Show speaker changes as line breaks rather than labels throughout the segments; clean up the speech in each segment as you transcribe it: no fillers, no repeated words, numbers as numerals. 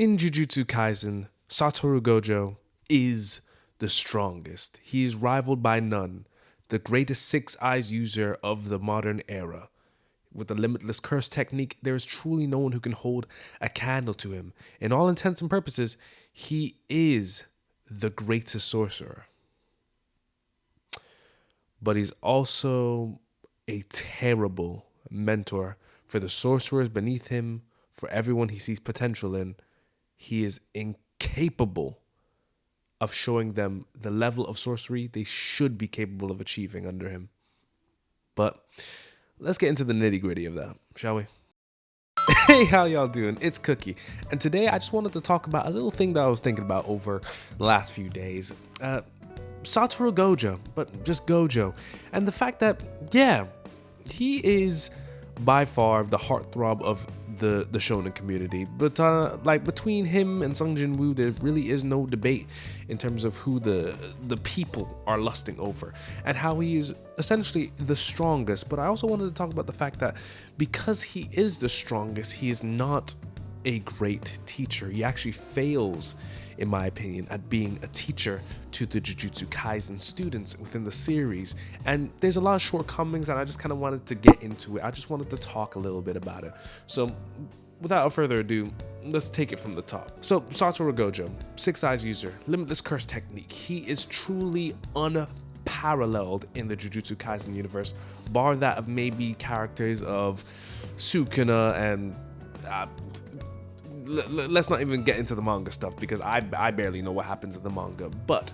In Jujutsu Kaisen, Satoru Gojo is the strongest. He is rivaled by none, the greatest six eyes user of the modern era. With the limitless curse technique, there is truly no one who can hold a candle to him. In all intents and purposes, he is the greatest sorcerer. But he's also a terrible mentor for the sorcerers beneath him, for everyone he sees potential in. He is incapable of showing them the level of sorcery they should be capable of achieving under him. But let's get into the nitty-gritty of that, shall we? Hey, how y'all doing? It's Cookie, and today I just wanted to talk about a little thing that I was thinking about over the last few days. Satoru Gojo, but just Gojo, and the fact that, yeah, he is by far the heartthrob of the shonen community, but like between him and Sung Jin Woo, there really is no debate in terms of who the people are lusting over and how he is essentially the strongest. But I also wanted to talk about the fact that because he is the strongest, he is not a great teacher. He actually fails, in my opinion, at being a teacher to the Jujutsu Kaisen students within the series. And there's a lot of shortcomings, and I just kind of wanted to get into it. I just wanted to talk a little bit about it. So without further ado, let's take it from the top. So Satoru Gojo, six eyes user, limitless curse technique. He is truly unparalleled in the Jujutsu Kaisen universe, bar that of maybe characters of Sukuna and let's not even get into the manga stuff because I barely know what happens in the manga. But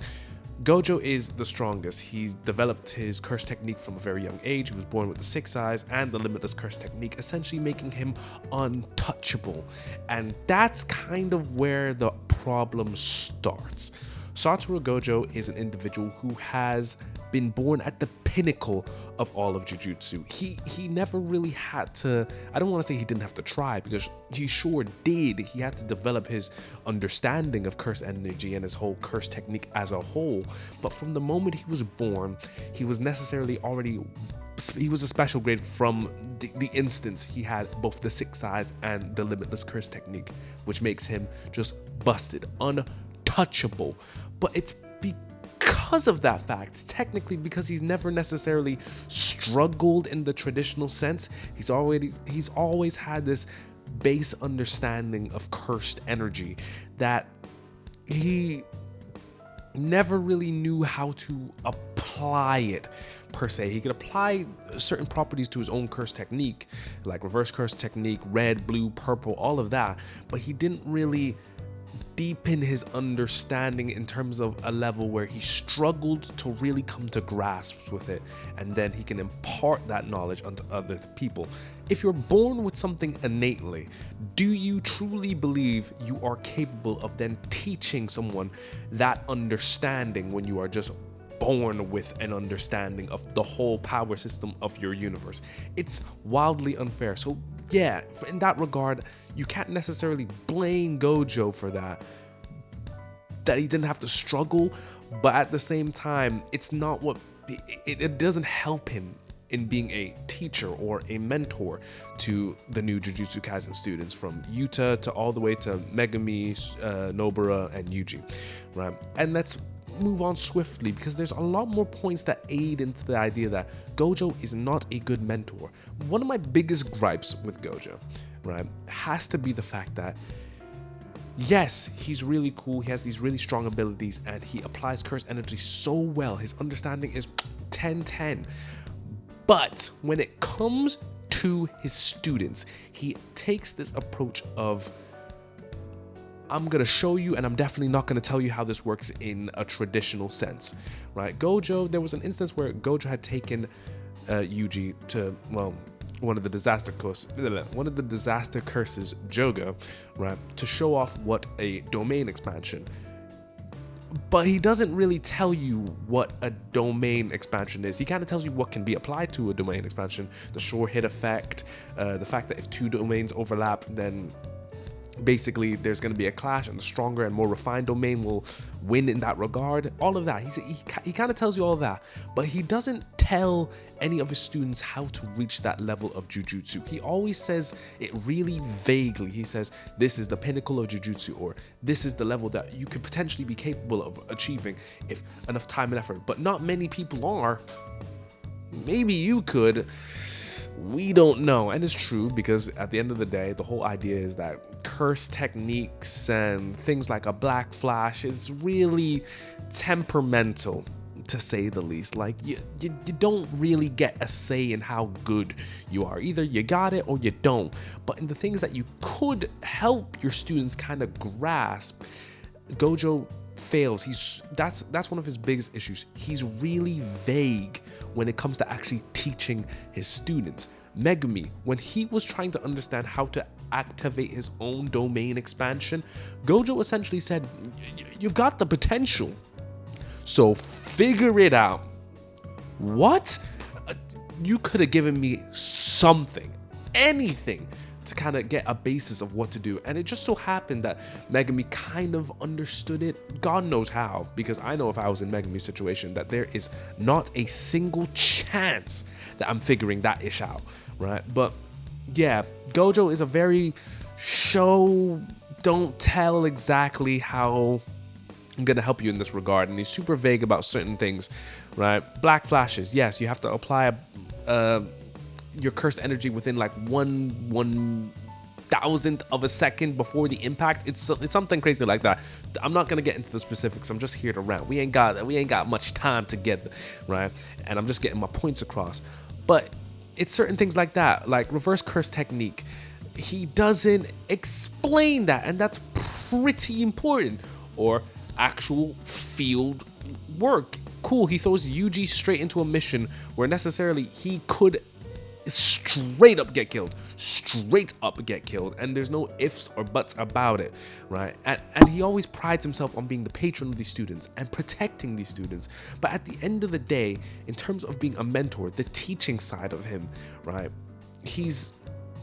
Gojo is the strongest. He's developed his curse technique from a very young age. He was born with the six eyes and the limitless curse technique, essentially making him untouchable. And that's kind of where the problem starts. Satoru Gojo is an individual who has been born at the pinnacle of all of Jujutsu. He never really had to, I don't want to say he didn't have to try, because he sure did. He had to develop his understanding of curse energy and his whole curse technique as a whole. But from the moment he was born, he was necessarily already, he was a special grade from the instance he had both the six eyes and the limitless curse technique, which makes him just busted, untouchable. But it's because of that fact, technically because he's never necessarily struggled in the traditional sense, he's always had this base understanding of cursed energy that he never really knew how to apply it per se. He could apply certain properties to his own curse technique, like reverse curse technique, red, blue, purple, all of that, but he didn't really deepen his understanding in terms of a level where he struggled to really come to grasps with it, and then he can impart that knowledge onto other people. If you're born with something innately, do you truly believe you are capable of then teaching someone that understanding when you are just born with an understanding of the whole power system of your universe? It's wildly unfair. So yeah, in that regard, you can't necessarily blame Gojo for that he didn't have to struggle, but at the same time, it's not what, it doesn't help him in being a teacher or a mentor to the new Jujutsu Kaisen students, from Yuta to all the way to Megumi, Nobara, and Yuji, right? And let's move on swiftly because there's a lot more points that aid into the idea that Gojo is not a good mentor. One of my biggest gripes with Gojo, right, has to be the fact that yes, he's really cool, he has these really strong abilities, and he applies curse energy so well. His understanding is 10/10. But when it comes to his students, he takes this approach of, I'm going to show you, and I'm definitely not going to tell you how this works in a traditional sense, right? Gojo, there was an instance where Gojo had taken Yuji to, well, one of the disaster curses, Jogo, right, to show off what a domain expansion. But he doesn't really tell you what a domain expansion is. He kind of tells you what can be applied to a domain expansion, the sure hit effect, the fact that if two domains overlap, then basically there's going to be a clash and the stronger and more refined domain will win in that regard. All of that, he kind of tells you all of that, but he doesn't tell any of his students how to reach that level of jujutsu. He always says it really vaguely. He says this is the pinnacle of jujutsu, or this is the level that you could potentially be capable of achieving if enough time and effort, but not many people are. Maybe you could. We don't know. And it's true, because at the end of the day, the whole idea is that curse techniques and things like a black flash is really temperamental, to say the least. Like you don't really get a say in how good you are. Either you got it or you don't. But in the things that you could help your students kind of grasp, Gojo fails. That's one of his biggest issues. He's really vague when it comes to actually teaching his students. Megumi, when he was trying to understand how to activate his own domain expansion, Gojo essentially said, you've got the potential, so figure it out. What? You could have given me something, anything, to kind of get a basis of what to do. And it just so happened that Megumi kind of understood it. God knows how, because I know if I was in Megumi's situation that there is not a single chance that I'm figuring that ish out, right? But yeah, Gojo is a very show, don't tell exactly how I'm gonna help you in this regard, and he's super vague about certain things, right? Black flashes, yes, you have to apply your cursed energy within like 1/1000th of a second before the impact. It's something crazy like that. I'm not gonna get into the specifics. I'm just here to rant. We ain't got much time together, right? And I'm just getting my points across. But it's certain things like that, like reverse curse technique. He doesn't explain that, and that's pretty important. Or actual field work. Cool, he throws Yuji straight into a mission where necessarily he could straight up get killed, and there's no ifs or buts about it, right? And he always prides himself on being the patron of these students and protecting these students. But at the end of the day, in terms of being a mentor, the teaching side of him, right, he's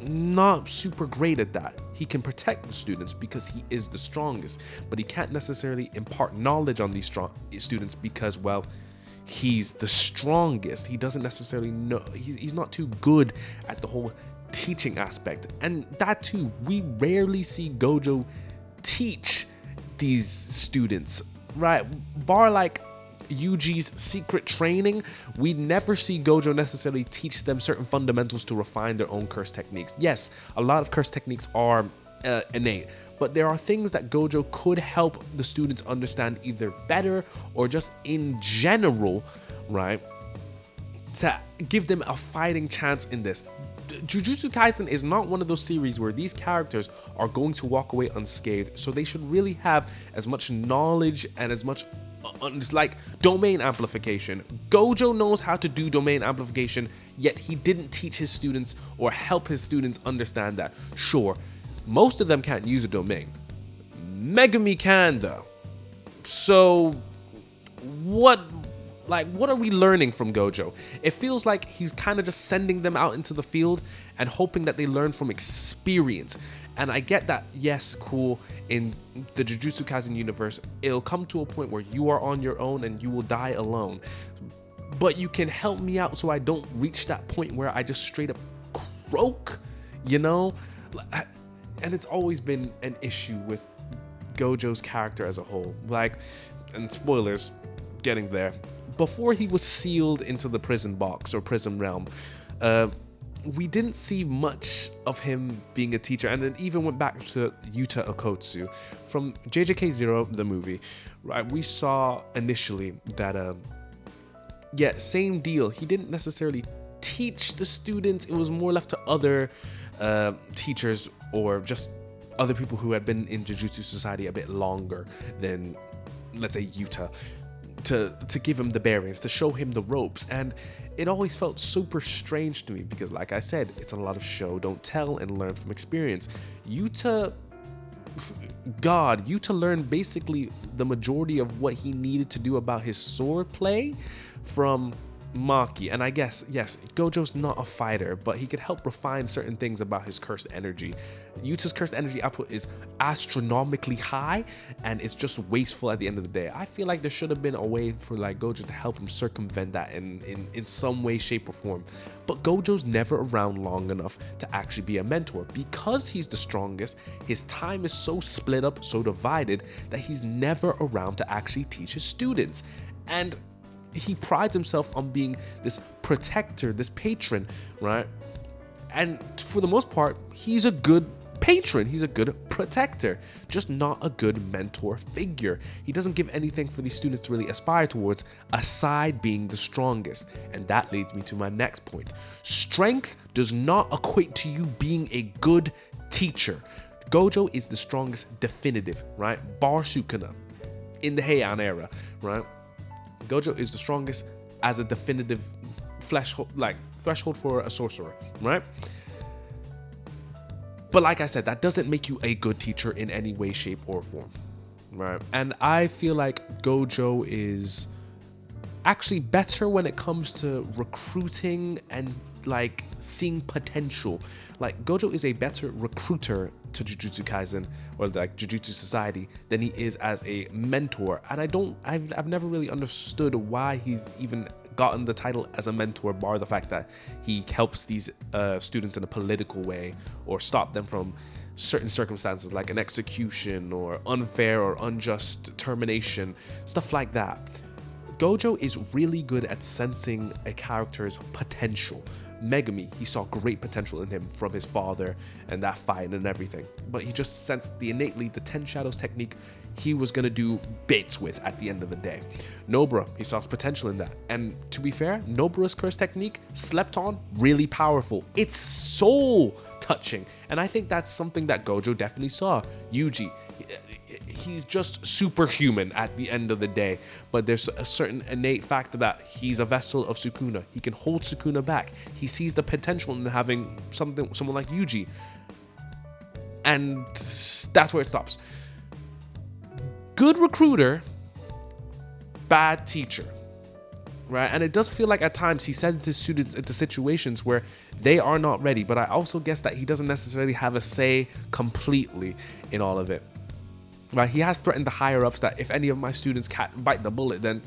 not super great at that. He can protect the students because he is the strongest, but he can't necessarily impart knowledge on these students because, well, he's the strongest. He doesn't necessarily know. He's not too good at the whole teaching aspect. And that too, we rarely see Gojo teach these students, right? Bar like Yuji's secret training, we never see Gojo necessarily teach them certain fundamentals to refine their own curse techniques. Yes, a lot of curse techniques are innate, but there are things that Gojo could help the students understand either better or just in general, right, to give them a fighting chance in this. Jujutsu Kaisen is not one of those series where these characters are going to walk away unscathed, so they should really have as much knowledge and as much it's like domain amplification. Gojo knows how to do domain amplification, yet he didn't teach his students or help his students understand that. Sure, most of them can't use a domain. Megumi can though. So what are we learning from Gojo? It feels like he's kind of just sending them out into the field and hoping that they learn from experience. And I get that, yes, cool, in the Jujutsu Kaisen universe, it'll come to a point where you are on your own and you will die alone. But you can help me out so I don't reach that point where I just straight up croak, you know? And it's always been an issue with Gojo's character as a whole. Like, and spoilers, getting there. Before he was sealed into the prison box or prison realm, we didn't see much of him being a teacher, and it even went back to Yuta Okotsu. From JJK Zero, the movie, right, we saw initially that, yeah, same deal. He didn't necessarily teach the students. It was more left to other teachers or just other people who had been in Jujutsu Society a bit longer than, let's say, Yuta, to give him the bearings, to show him the ropes. And it always felt super strange to me because, like I said, it's a lot of show, don't tell, and learn from experience. Yuta learned basically the majority of what he needed to do about his sword play from Maki, and I guess, yes, Gojo's not a fighter, but he could help refine certain things about his cursed energy. Yuta's cursed energy output is astronomically high, and it's just wasteful at the end of the day. I feel like there should have been a way for like Gojo to help him circumvent that in some way, shape, or form. But Gojo's never around long enough to actually be a mentor. Because he's the strongest, his time is so split up, so divided, that he's never around to actually teach his students. And he prides himself on being this protector, this patron, right? And for the most part, he's a good patron. He's a good protector, just not a good mentor figure. He doesn't give anything for these students to really aspire towards, aside being the strongest. And that leads me to my next point. Strength does not equate to you being a good teacher. Gojo is the strongest definitive, right? Bar Sukuna in the Heian era, right? Gojo is the strongest as a definitive threshold for a sorcerer, right? But like I said, that doesn't make you a good teacher in any way, shape, or form, right? And I feel like Gojo is actually better when it comes to recruiting and like seeing potential. Like Gojo is a better recruiter to Jujutsu Kaisen or like Jujutsu Society than he is as a mentor. And I've never really understood why he's even gotten the title as a mentor, bar the fact that he helps these students in a political way or stop them from certain circumstances like an execution or unfair or unjust termination, stuff like that. Gojo is really good at sensing a character's potential. Megumi, he saw great potential in him from his father and that fight and everything, but he just sensed the 10 shadows technique he was gonna do bits with at the end of the day. Nobara, he saw potential in that, and to be fair, Nobara's curse technique, slept on, really powerful. It's soul touching, and I think that's something that Gojo definitely saw. Yuji, he's just superhuman at the end of the day, but there's a certain innate factor that he's a vessel of Sukuna. He can hold Sukuna back. He sees the potential in having someone like Yuji, and that's where it stops. Good recruiter, bad teacher, right? And it does feel like at times he sends his students into situations where they are not ready, but I also guess that he doesn't necessarily have a say completely in all of it. Right, he has threatened the higher ups that if any of my students can't bite the bullet, then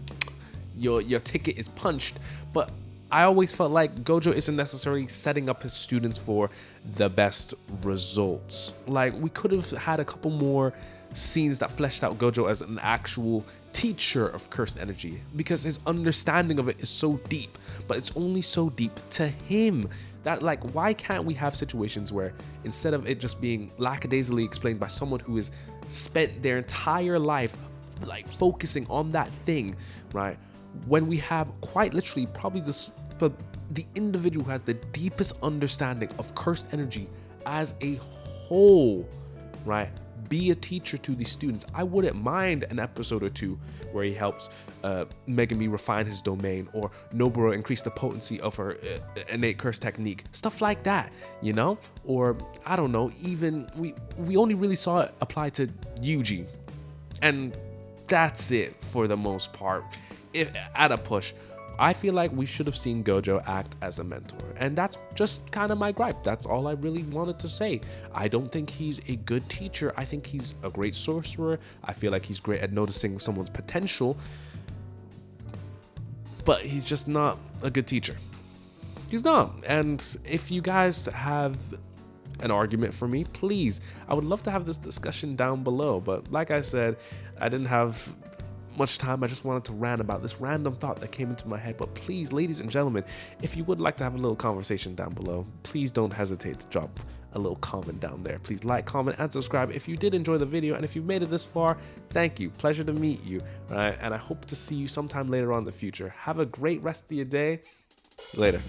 your ticket is punched. But I always felt like Gojo isn't necessarily setting up his students for the best results. Like, we could have had a couple more scenes that fleshed out Gojo as an actual teacher of cursed energy, because his understanding of it is so deep, but it's only so deep to him. That, like, why can't we have situations where instead of it just being lackadaisically explained by someone who has spent their entire life like focusing on that thing, right? When we have quite literally probably the individual who has the deepest understanding of cursed energy as a whole, right? Be a teacher to these students. I wouldn't mind an episode or two where he helps Megumi refine his domain, or Nobara increase the potency of her innate curse technique, stuff like that, you know? Or I don't know, even we only really saw it apply to Yuji, and that's it for the most part. If at a push, I feel like we should have seen Gojo act as a mentor, and that's just kind of my gripe. That's all I really wanted to say. I don't think he's a good teacher. I think he's a great sorcerer. I feel like he's great at noticing someone's potential, but he's just not a good teacher. He's not. And if you guys have an argument for me, please, I would love to have this discussion down below. But like I said, I didn't have much time. I just wanted to rant about this random thought that came into my head. But please, ladies and gentlemen, if you would like to have a little conversation down below, please don't hesitate to drop a little comment down there. Please like, comment, and subscribe if you did enjoy the video, and if you've made it this far, thank you. Pleasure to meet you. All right, and I hope to see you sometime later on in the future. Have a great rest of your day. Later.